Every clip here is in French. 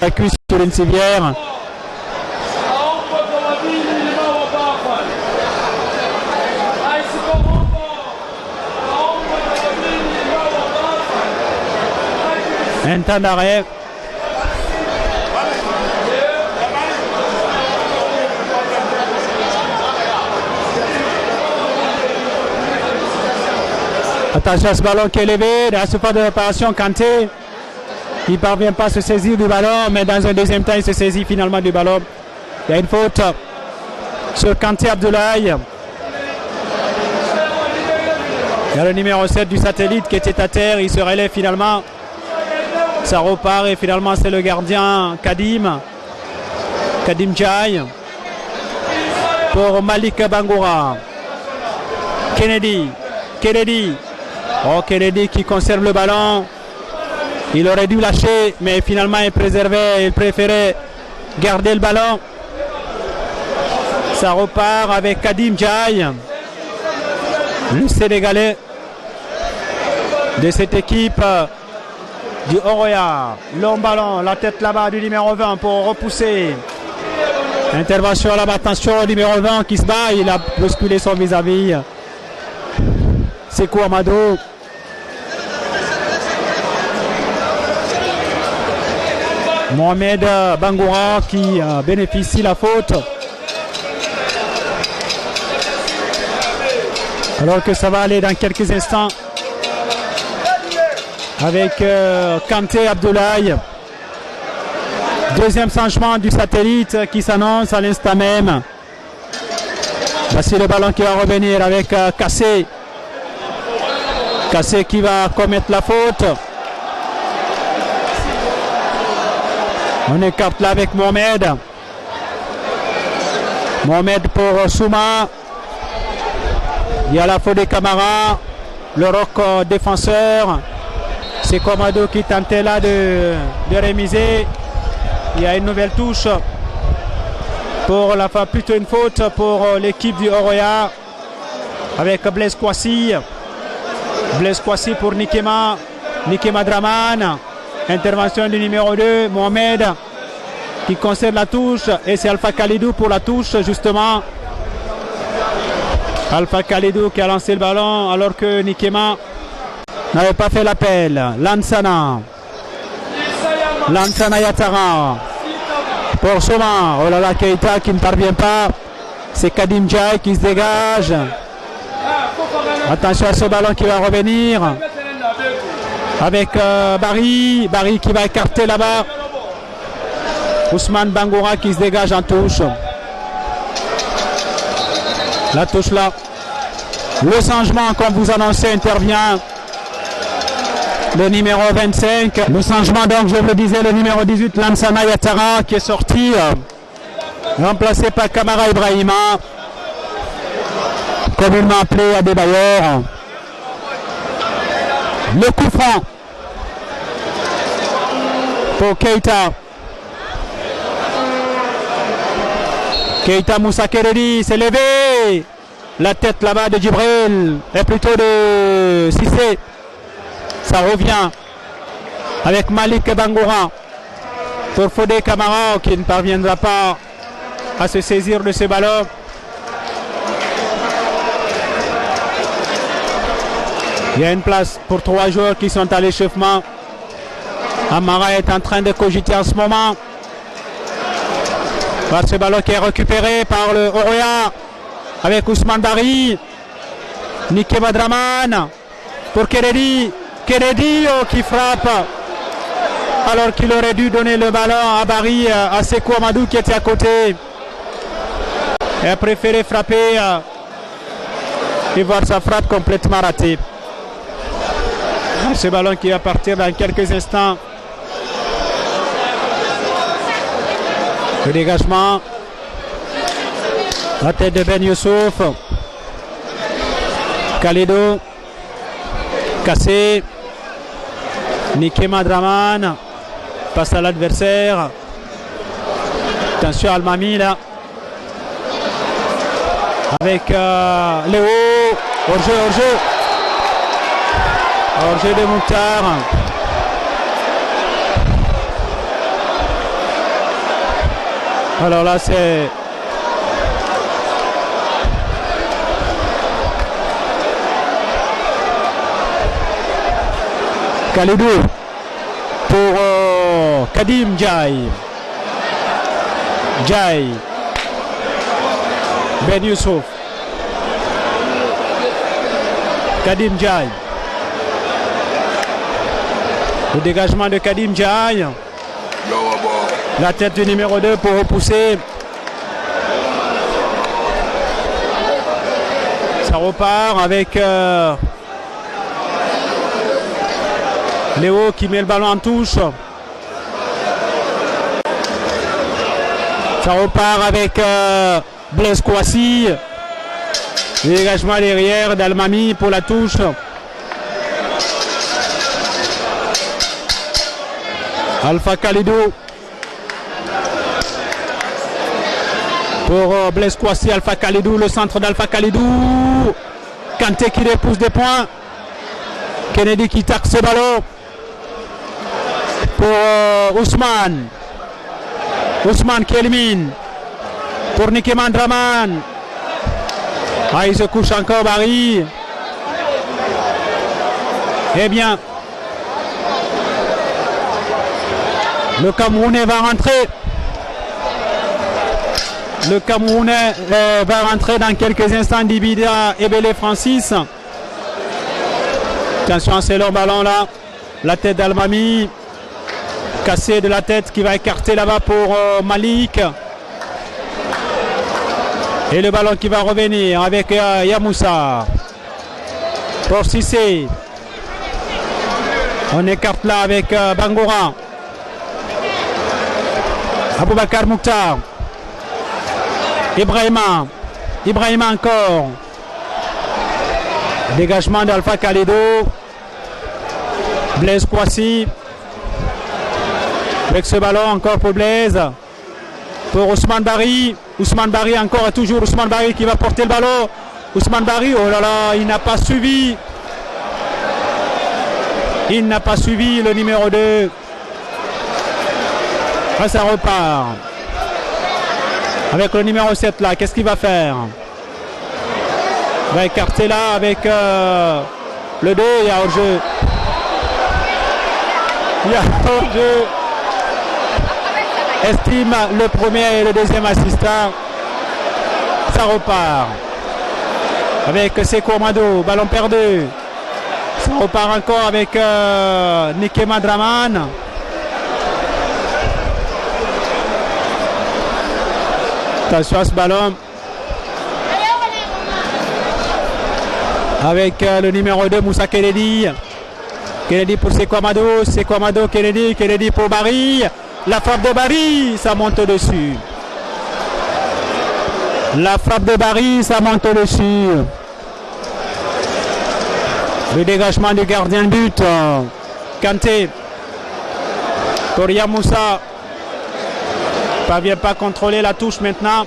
la cuisse sur une civière. Un temps d'arrêt. Attention à ce ballon qui est élevé, dans la surface de réparation, Kanté. Il ne parvient pas à se saisir du ballon, mais dans un deuxième temps, il se saisit finalement du ballon. Il y a une faute sur Kanté Abdoulaye. Il y a le numéro 7 du satellite qui était à terre, il se relève finalement. Ça repart et finalement c'est le gardien Kadim Jai pour Malik Bangoura. Kennedy. Oh, Kennedy qui conserve le ballon. Il aurait dû lâcher, mais finalement il préférait garder le ballon. Ça repart avec Kadim Jai, le Sénégalais de cette équipe du Oroya. Long ballon, la tête là-bas du numéro 20 pour repousser. Intervention là-bas, attention, numéro 20 qui se bat, il a bousculé son vis-à-vis. Sekou Amadou. Mohamed Bangoura qui bénéficie la faute. Alors que ça va aller dans quelques instants avec Kanté Abdoulaye. Deuxième changement du satellite qui s'annonce à l'instant même. Voici le ballon qui va revenir avec Kassé. Kassé qui va commettre la faute. On écarte là avec Mohamed. Mohamed pour Souma. Il y a la faute des Camara. Le roc défenseur. C'est Komado qui tentait là de rémiser. Il y a une nouvelle touche. Pour la fin, plutôt une faute pour l'équipe du Oroya. Avec Blaise Kouassi. Blaise Kouassi pour Nikema Draman. Intervention du numéro 2, Mohamed, qui conserve la touche. Et c'est Alpha Khalidou pour la touche, justement. Alpha Khalidou qui a lancé le ballon alors que Nikema n'avait pas fait l'appel. Lansana Yatara pour Soma. Oh là là, Keita qui ne parvient pas. C'est Kadim Jai qui se dégage. Attention à ce ballon qui va revenir. Avec Barry qui va écarter là-bas. Ousmane Bangoura qui se dégage en touche. La touche là. Le changement, comme vous annoncez, intervient. Le numéro 25. Le changement, donc, je vous le disais, le numéro 18, Lansana Yatara, qui est sorti. Remplacé par Kamara Ibrahima. Communément appelé à Adebayor. Le coup franc pour Keita. Keita Moussa Keredi s'est levé. La tête là-bas de Djibril, et plutôt de Cissé. Ça revient avec Malik Bangoura pour Fodé Camara qui ne parviendra pas à se saisir de ce ballon. Il y a une place pour 3 joueurs qui sont à l'échauffement. Amara est en train de cogiter en ce moment. Voilà ce ballon qui est récupéré par le Oroya avec Ousmane Bari. Nikema Draman pour Kennedy. Kennedy qui frappe alors qu'il aurait dû donner le ballon à Bari, à Sekou Amadou qui était à côté. Il a préféré frapper et voir sa frappe complètement ratée. Ce ballon qui va partir dans quelques instants. Le dégagement. La tête de Ben Youssouf. Khalidou. Kassé. Nikema Draman. Passe à l'adversaire. Attention Almami là. Avec Léo. Hors-jeu. Hors-jeu de Mouktar. Alors là, c'est Khalidou pour Kadim Djaï. Djaï. Ben Youssouf. Kadim Djaï. Le dégagement de Kadim Djaï. La tête du numéro 2 pour repousser. Ça repart avec Léo qui met le ballon en touche. Ça repart avec Blaise Kouassi. Le dégagement derrière d'Almami pour la touche. Alpha Khalidou. Pour Blaise Kouassi, Alpha Khalidou, le centre d'Alpha Khalidou. Kanté qui repousse des points. Kennedy qui taxe ce ballon. Pour Ousmane. Ousmane qui élimine. Pour Nikeman Draman. Ah, il se couche encore Barry. Eh bien, le Camerounais va rentrer. Le Camerounais va rentrer dans quelques instants. Dibida Ebele Francis. Attention, c'est leur ballon là. La tête d'Almami. Cassé de la tête qui va écarter là-bas pour Malik. Et le ballon qui va revenir avec Yamoussa. Pour Cissé. On écarte là avec Bangoura. Aboubakar Mouktar. Ibrahima. Ibrahima encore. Dégagement d'Alpha Khalidou. Blaise Kouassi. Avec ce ballon encore pour Blaise. Pour Ousmane Barry. Ousmane Barry encore et toujours Ousmane Barry qui va porter le ballon. Ousmane Barry, oh là là, il n'a pas suivi. Il n'a pas suivi le numéro 2. Là, ça repart. Avec le numéro 7 là, qu'est-ce qu'il va faire? Il va écarter là avec le 2, il y a hors-jeu. Il y a hors-jeu. Estime le premier et le deuxième assistant. Ça repart. Avec Sekou Amadou, ballon perdu. Ça repart encore avec Nikema Draman. Attention à ce ballon. Avec le numéro 2, Moussa Kennedy. Kennedy pour Sekou Amadou. Sekou Amadou, Kennedy. Kennedy pour Barry. La frappe de Barry, ça monte dessus. La frappe de Barry, ça monte dessus. Le dégagement du gardien de but. Kanté. Pour Yamoussa. Ne parvient pas à contrôler la touche maintenant.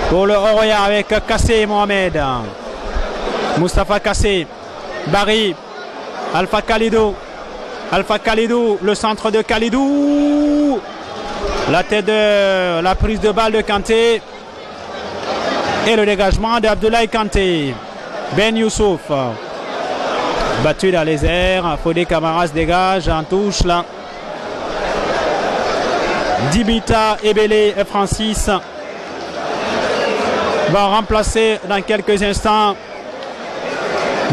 Pour le Oroya avec Kassé et Mohamed. Moustapha Kassé. Barry. Alpha Khalidou. Alpha Khalidou, le centre de Khalidou. La tête de la prise de balle de Kanté. Et le dégagement d'Abdoulaye Kanté. Ben Youssouf. Battu dans les airs. Fodé Camara se dégage en touche là. Dibita Ebele et Francis va remplacer dans quelques instants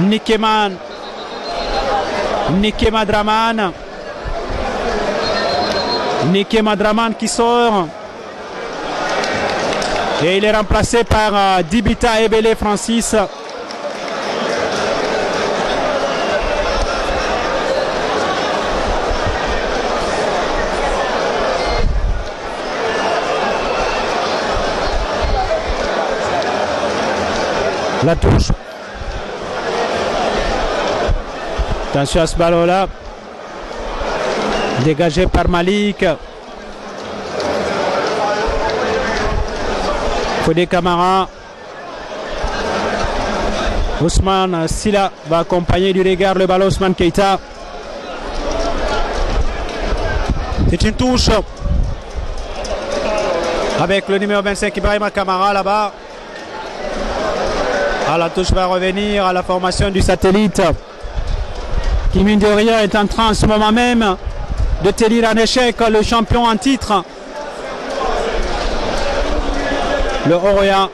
Nikema Draman. Nikema Draman qui sort. Et il est remplacé par Dibita Ebele Francis. La touche. Attention à ce ballon là. Dégagé par Malik. Fodé Camara. Ousmane Silla va accompagner du regard le ballon. Ousmane Keita. C'est une touche. Avec le numéro 25 Ibrahima Kamara là-bas. La touche va revenir à la formation du satellite qui mine de rien est en train en ce moment même de tenir en échec le champion en titre. Le Oroya.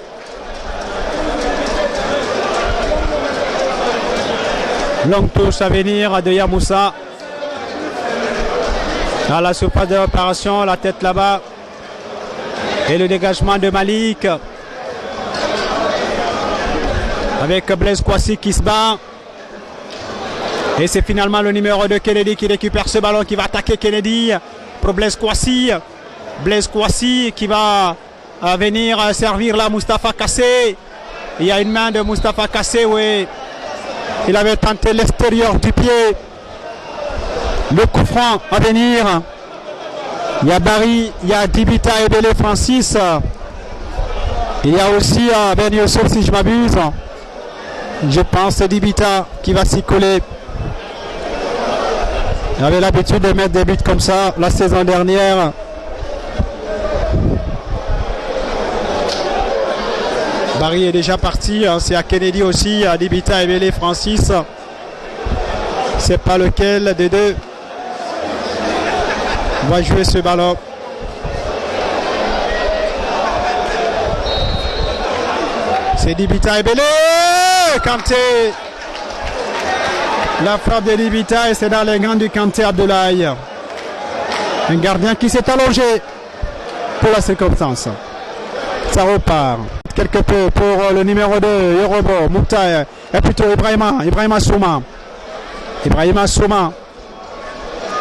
Longue touche à venir de Yamoussa. À la surface de l'opération, la tête là-bas. Et le dégagement de Malik. Avec Blaise Kouassi qui se bat. Et c'est finalement le numéro 2 Kennedy qui récupère ce ballon, qui va attaquer Kennedy pour Blaise Kouassi. Blaise Kouassi qui va venir servir là Moustapha Kassé. Il y a une main de Moustapha Kassé, oui. Il avait tenté l'extérieur du pied. Le coup franc à venir. Il y a Barry, il y a Dibita et Bélé Francis. Il y a aussi Ben Youssef si je m'abuse. Je pense que Dibita qui va s'y coller. Il avait l'habitude de mettre des buts comme ça la saison dernière. Barry est déjà parti. C'est à Kennedy aussi, à Dibita et Bélé Francis. C'est pas lequel des deux va jouer ce ballon. C'est Dibita et Bélé. Kanté. La frappe de Dibita et c'est dans les gants du Kanté Abdoulaye. Un gardien qui s'est allongé pour la circonstance. Ça repart. Quelque peu pour le numéro 2, Yorobo, Moukta, et plutôt Ibrahima Souma.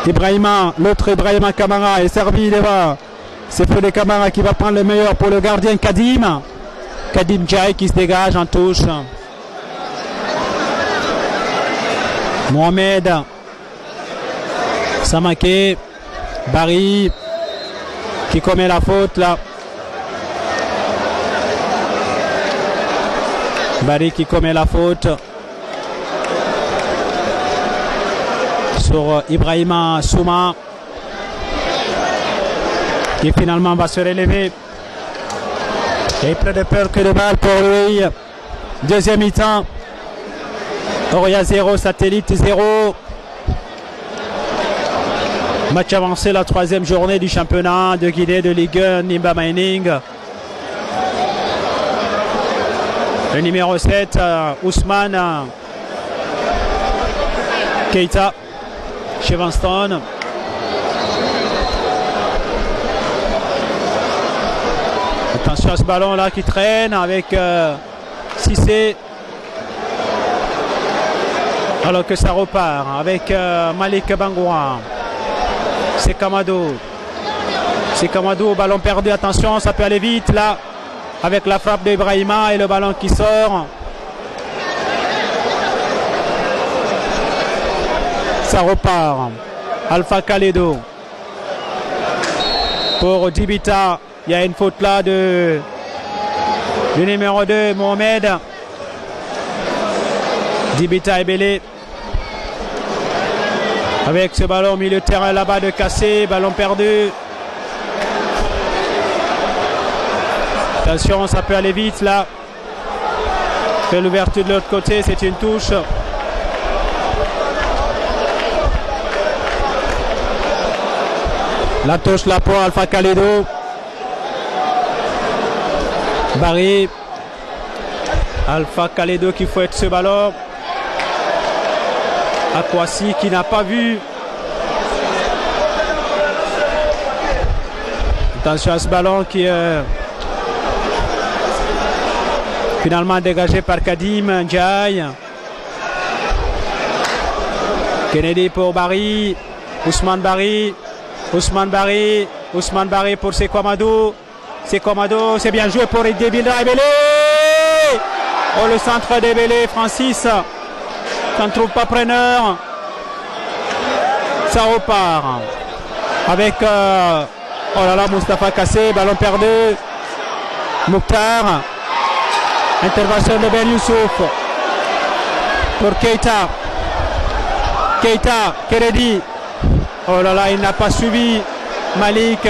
Ibrahima, l'autre Ibrahima Kamara est servi devant. C'est Fodé Kamara qui va prendre le meilleur pour le gardien Kadim. Kadim Djaï qui se dégage en touche. Mohamed Samake, Barry qui commet la faute là. Barry qui commet la faute sur Ibrahima Souma qui finalement va se relever et plus de peur que de mal pour lui. Deuxième mi-temps, Oroya 0, Satellite 0. Match avancé, la troisième journée du championnat de Guinée de Ligue 1 Nimba Mining. Le numéro 7, Ousmane Keita, Chevanston. Attention à ce ballon là qui traîne avec Cissé. Alors que ça repart avec Malik Bangoua. C'est Kamado. Au ballon perdu. Attention, ça peut aller vite là. Avec la frappe d'Ibrahima et le ballon qui sort. Ça repart. Alpha Kaledo. Pour Dibita. Il y a une faute là du numéro 2, Mohamed. Dibita et Bélé. Avec ce ballon au milieu de terrain là-bas de Kassé. Ballon perdu. Attention, ça peut aller vite là. Fait l'ouverture de l'autre côté, c'est une touche. La touche là pour Alpha Kaledo. Barry. Alpha Kaledo qui fouette ce ballon. Akwasi qui n'a pas vu. Attention à ce ballon qui est finalement dégagé par Kadim Ndiaye. Kennedy pour Barry. Ousmane Barry pour Sekou Amadou. C'est bien joué pour Dibita et Bélé. Oh, le centre de Bélé, Francis. Ça ne trouve pas preneur. Ça repart. Avec oh là là, Moustapha Kassé, ballon perdu. Mouktar. Intervention de Ben Youssouf. Pour Keita, Kennedy. Oh là là, il n'a pas suivi Malik.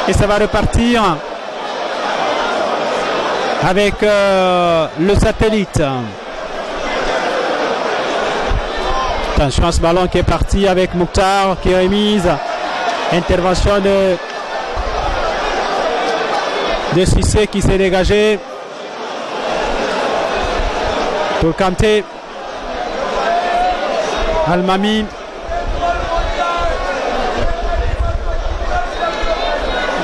Et ça va repartir avec le satellite. Attention à ce ballon qui est parti avec Mouktar qui remise. Intervention de Cissé qui s'est dégagé. Pour Kanté. Almami.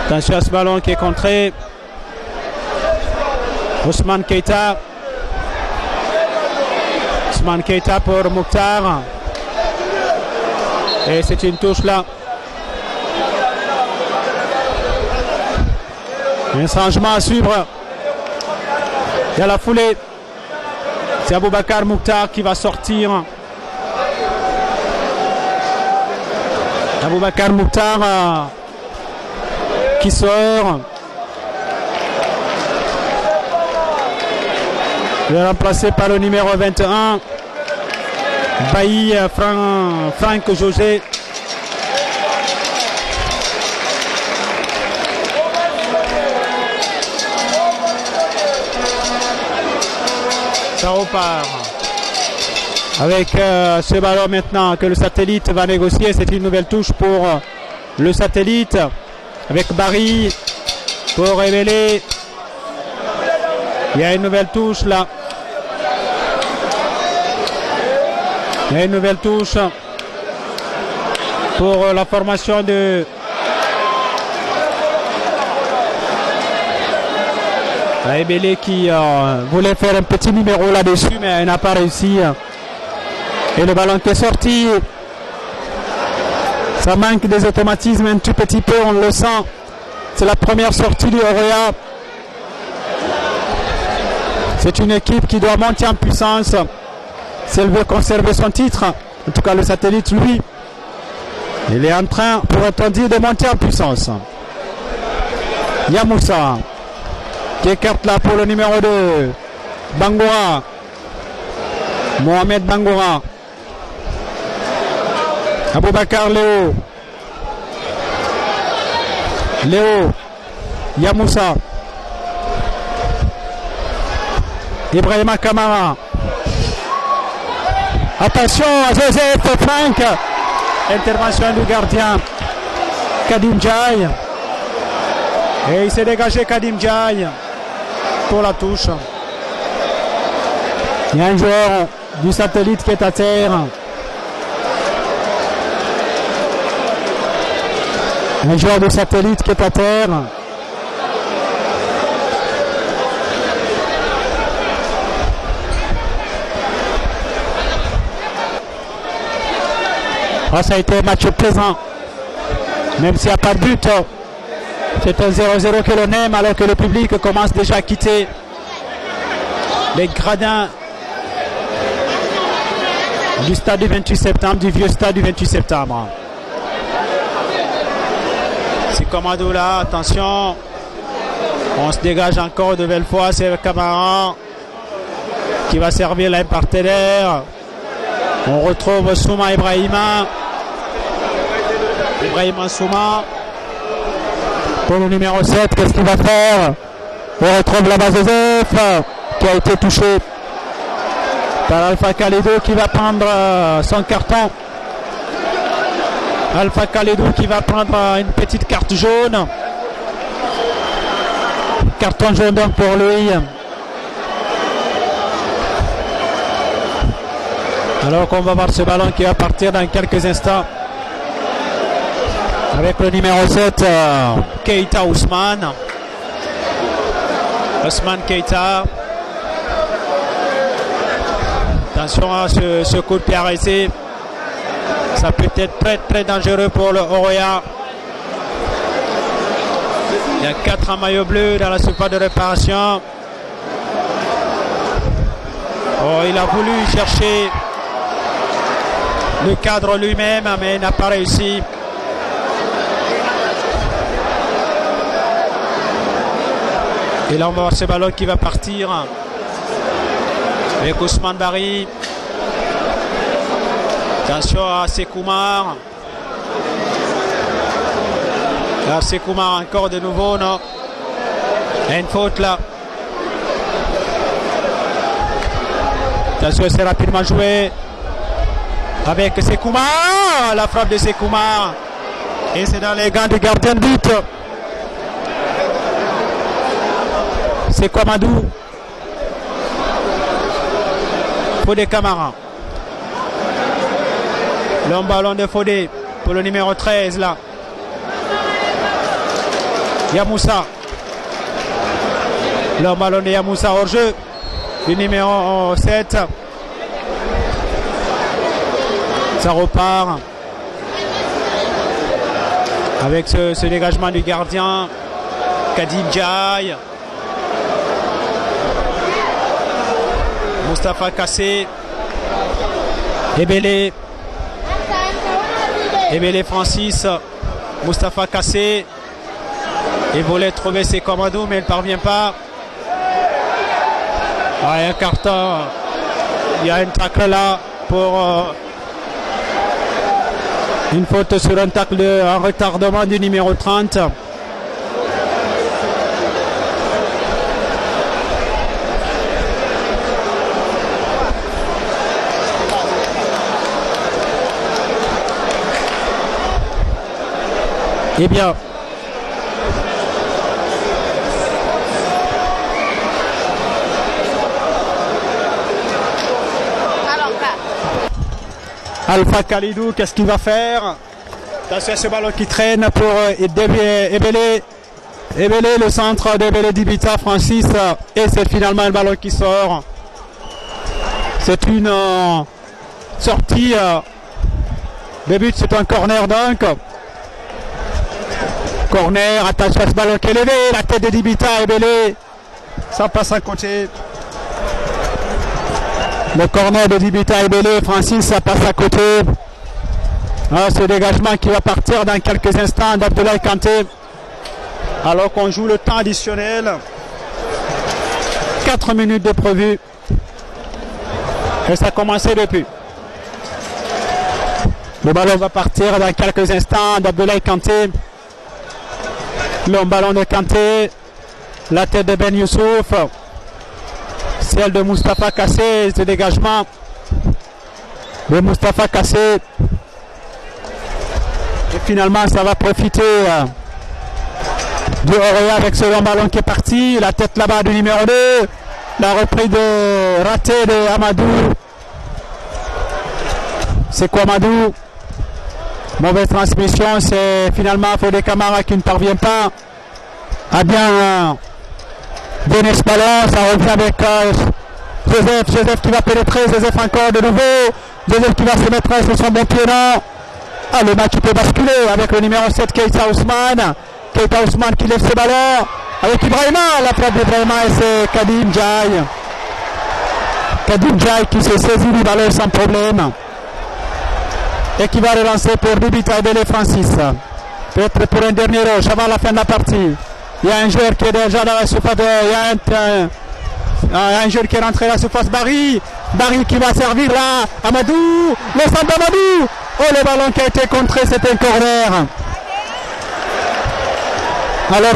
Attention à ce ballon qui est contré. Ousmane Keita. Ousmane Keita pour Mouktar. Et c'est une touche là. Un changement à suivre. Il y a la foulée. C'est Aboubacar Mouktar qui va sortir. Aboubacar Mouktar qui sort. Il est remplacé par le numéro 21. Bailly Franck José. Ça repart. Avec ce ballon maintenant que le satellite va négocier. C'est une nouvelle touche pour le satellite. Avec Barry pour révéler. Il y a une nouvelle touche là. Il y a une nouvelle touche pour la formation de Ebele qui voulait faire un petit numéro là-dessus mais elle n'a pas réussi. Et le ballon qui est sorti, ça manque des automatismes un tout petit peu, on le sent. C'est la première sortie du Oroya. C'est une équipe qui doit monter en puissance si elle veut conserver son titre. En tout cas, le satellite, lui, il est en train, pourrait-on dire, de monter en puissance. Yamoussa qui écarte là pour le numéro 2. Bangoura. Mohamed Bangoura. Aboubacar Léo. Léo. Yamoussa. Ibrahima Kamara. Attention à Joseph Franck. Intervention du gardien Kadim Djaï. Et il s'est dégagé Kadim Djaï pour la touche. Il y a un joueur du satellite qui est à terre. Un joueur du satellite qui est à terre. Oh, ça a été un match plaisant. Même s'il n'y a pas de but. C'est un 0-0 que l'on aime alors que le public commence déjà à quitter les gradins du stade du 28 septembre, du vieux stade du 28 septembre. C'est Commando là, attention. On se dégage encore de belle fois, c'est le Camara qui va servir l'un partenaire. On retrouve Souma Ibrahima. Ibrahima Souma. Pour le numéro 7, qu'est-ce qu'il va faire? On retrouve là-bas Joseph qui a été touché par Alpha Khalidou qui va prendre son carton. Alpha Khalidou qui va prendre une petite carte jaune. Carton jaune donc pour lui. Alors qu'on va voir ce ballon qui va partir dans quelques instants. Avec le numéro 7, Keita Ousmane. Ousmane Keita. Attention à ce coup de pied arrêté. Ça peut être très très dangereux pour le Oroya. Il y a 4 en maillot bleu dans la surface de réparation. Oh, il a voulu chercher le cadre lui-même, mais il n'a pas réussi. Et là, on va voir ce ballon qui va partir avec Ousmane Barry. Attention à Sekoumar. Alors Sekouma encore de nouveau, non. Il y a une faute là. Attention, c'est rapidement joué. Avec Sekouma. La frappe de Sekouma. Et c'est dans les gants du gardien de but. C'est Kwamadou. Fodé Camara. Le ballon de Fodé pour le numéro 13 là. Yamoussa. Le ballon de Yamoussa hors jeu. Du numéro 7. Ça repart. Avec ce dégagement du gardien. Kadim Djaï. Moustapha Kassé. Ebele Francis. Moustapha Kassé. Il voulait trouver ses commandos mais il ne parvient pas. Il y a un carton. Il y a une tacle là pour une faute sur un tacle en retardement du numéro 30. Eh bien, Alpha Khalidou, qu'est-ce qu'il va faire? Attention à ce ballon qui traîne pour Ebele. Ebele, le centre d'Ebele Dibita, Francis. Et c'est finalement le ballon qui sort. C'est une sortie de but, c'est un corner donc. Corner, attention à ce ballon qui est levé. La tête de Dibita, Ebele. Ça passe à côté. Le corner de Dibita Ebele, Francis, ça passe à côté. Ce dégagement qui va partir dans quelques instants d'Abdoulaye Kanté. Alors qu'on joue le temps additionnel. 4 minutes de prévu. Et ça a commencé depuis. Le ballon va partir dans quelques instants d'Abdoulaye Kanté. Le ballon de Kanté. La tête de Ben Youssouf. Celle de Moustapha Kassé, ce dégagement de Moustapha Kassé. Et finalement, ça va profiter du Oroya avec ce long ballon qui est parti. La tête là-bas du numéro 2. La reprise de raté de Amadou. C'est quoi Amadou? Mauvaise transmission. C'est finalement Fodé Camara qui ne parvient pas à bien donner ce ballon. Ça revient avec Joseph. Joseph qui va pénétrer. Joseph encore de nouveau. Joseph qui va se mettre sur son bon pied là. Le match peut basculer avec le numéro 7 Keita Ousmane. Keita Ousmane qui lève ses ballons avec Ibrahima. La frappe d'Ibrahima et c'est Kadim Djaï. Kadim Djaï qui se saisit du ballon sans problème. Et qui va relancer pour Dibita Ebele Francis. Peut-être pour un dernier rush avant la fin de la partie. Il y a un joueur qui est déjà dans la surface. Il y a un joueur qui est rentré dans la surface. Barry qui va servir là. Amadou. Le centre d'Amadou. Le ballon qui a été contré, c'est un corner. Alors,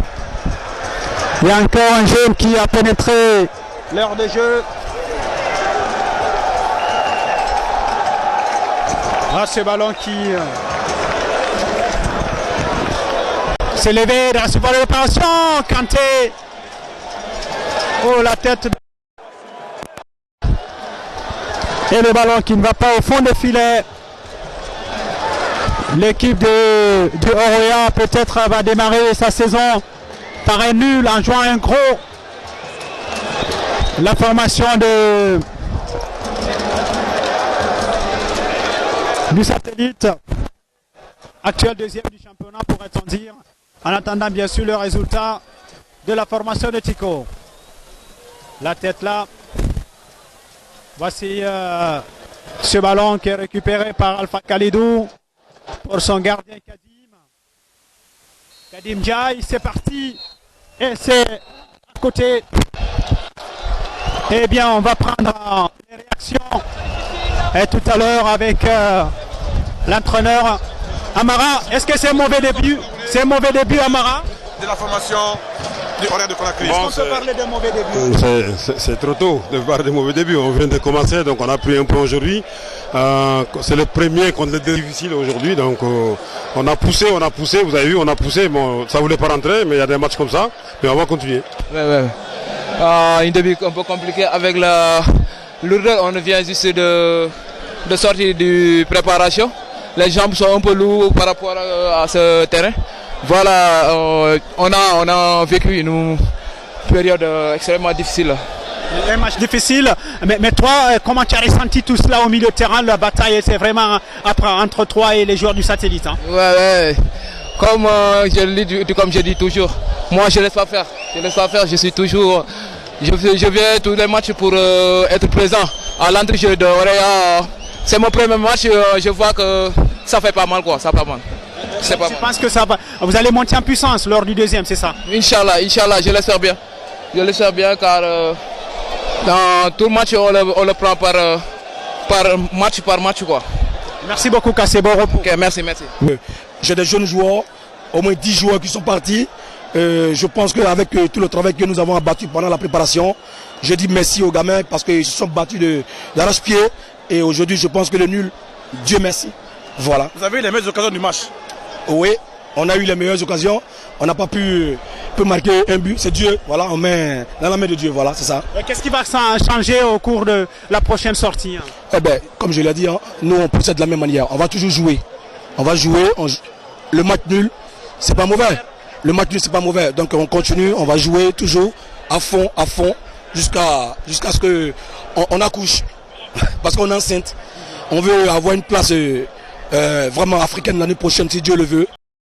il y a encore un jeune qui a pénétré l'heure de jeu. Ce ballon qui s'est levé dans la surface de l'opération. Kanté. La tête. Et le ballon qui ne va pas au fond des filets. L'équipe du Oroya peut-être va démarrer sa saison par un nul en jouant un gros. La formation du satellite, actuel deuxième du championnat pourrait-on dire, en attendant bien sûr le résultat de la formation de Tico. La tête là. Voici ce ballon qui est récupéré par Alpha Khalidou pour son gardien Kadim Djaï. C'est parti et c'est à côté. Eh bien, on va prendre les réactions et tout à l'heure avec l'entraîneur Amara. Est-ce que c'est un mauvais début? C'est un mauvais début, Amara. De la formation du horaire de Conakry. Est-ce qu'on peut parler de mauvais début? C'est trop tôt de voir des mauvais débuts. On vient de commencer, donc on a pris un point aujourd'hui. C'est le premier contre le difficile aujourd'hui. Donc on a poussé, vous avez vu, on a poussé. Bon, ça ne voulait pas rentrer, mais il y a des matchs comme ça. Mais on va continuer. Un début un peu compliqué avec la lourdeur. On vient juste de sortir de préparation. Les jambes sont un peu lourdes par rapport à ce terrain. Voilà, on a vécu une période extrêmement difficile. Un match difficile, mais toi, comment tu as ressenti tout cela au milieu de terrain? La bataille, c'est vraiment entre toi et les joueurs du satellite. Hein. Ouais. Comme je dis toujours, moi je ne laisse pas faire. Je suis toujours. Je viens tous les matchs pour être présent à l'entrée de Orea. C'est mon premier match, je vois que ça fait pas mal quoi, ça fait pas mal. Je pense que ça va. Vous allez monter en puissance lors du deuxième, c'est ça? Inch'Allah, je l'espère bien. Je l'espère bien car dans tout match on le prend par match quoi. Merci beaucoup Kassé, bon repos. Okay, merci. J'ai des jeunes joueurs, au moins 10 joueurs qui sont partis. Je pense qu'avec tout le travail que nous avons abattu pendant la préparation, je dis merci aux gamins parce qu'ils se sont battus d'arrache-pied. Et aujourd'hui, je pense que le nul, Dieu merci. Voilà. Vous avez eu les meilleures occasions du match? Oui, on a eu les meilleures occasions. On n'a pas pu marquer un but. C'est Dieu. Voilà, on met dans la main de Dieu. Voilà, c'est ça. Qu'est-ce qui va changer au cours de la prochaine sortie? Eh ben, comme je l'ai dit, nous on procède de la même manière. On va toujours jouer. On va jouer. Le match nul, c'est pas mauvais. Le match nul, c'est pas mauvais. Donc on continue. On va jouer toujours à fond, jusqu'à ce que on accouche. Parce qu'on est enceinte. On veut avoir une place vraiment africaine l'année prochaine si Dieu le veut.